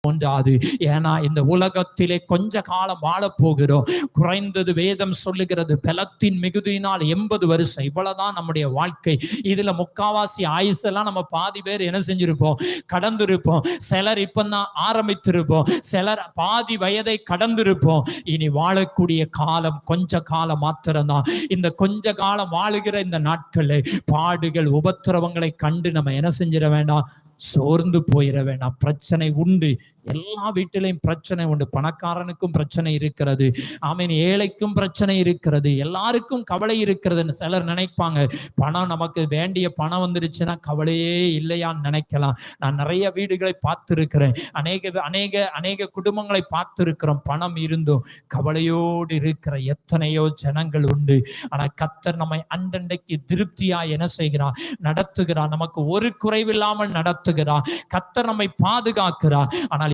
தோன்றாது. ஏன்னா இந்த உலகத்திலே கொஞ்ச காலம் வாழ போகிறோம். குறைந்தது வேதம் சொல்லுகிறது பலத்தின் மிகுதியினால் 80 வருஷம், இவ்வளவுதான் நம்முடைய வாழ்க்கை. இதுல முக்காவாசி ஆயுசெல்லாம் நம்ம பாதி பேர் என்ன செஞ்சிருப்போம், கடந்திருப்போம். சிலர் இப்பதான் ஆரம்பித்திருப்போம், சிலர் பாதி வயதை கடந்திருப்போம். இனி வாழக்கூடிய காலம் கொஞ்ச காலம் மாத்திரம்தான். இந்த கொஞ்ச காலம் வாழுகிற இந்த நாட்களில் பாடுகள் உபத்திரவங்களை கண்டு நம்ம என்ன செஞ்சிட வேண்டாம், சோர்ந்து போயிட வேண்டாம். பிரச்சனை உண்டு, எல்லா வீட்டிலையும் பிரச்சனை உண்டு. பணக்காரனுக்கும் பிரச்சனை இருக்கிறது, ஆமீன், ஏழைக்கும் பிரச்சனை இருக்கிறது, எல்லாருக்கும் கவலை இருக்கிறதுன்னு சிலர் நினைப்பாங்க. பணம் நமக்கு வேண்டிய பணம் வந்துருச்சுன்னா கவலையே இல்லையான்னு நினைக்கலாம். நான் நிறைய வீடுகளை பார்த்திருக்கிறேன், அநேக குடும்பங்களை பார்த்திருக்கிறோம். பணம் இருந்தும் கவலையோடு இருக்கிற எத்தனையோ ஜனங்கள் உண்டு. ஆனா கர்த்தர் நம்மை அண்டண்டைக்கு திருப்தியா என்ன செய்கிறார், நடத்துகிறார். நமக்கு ஒரு குறைவில்லாமல் நடத்துகிறார். கர்த்தர் நம்மை பாதுகாக்கிறார். ஆனால்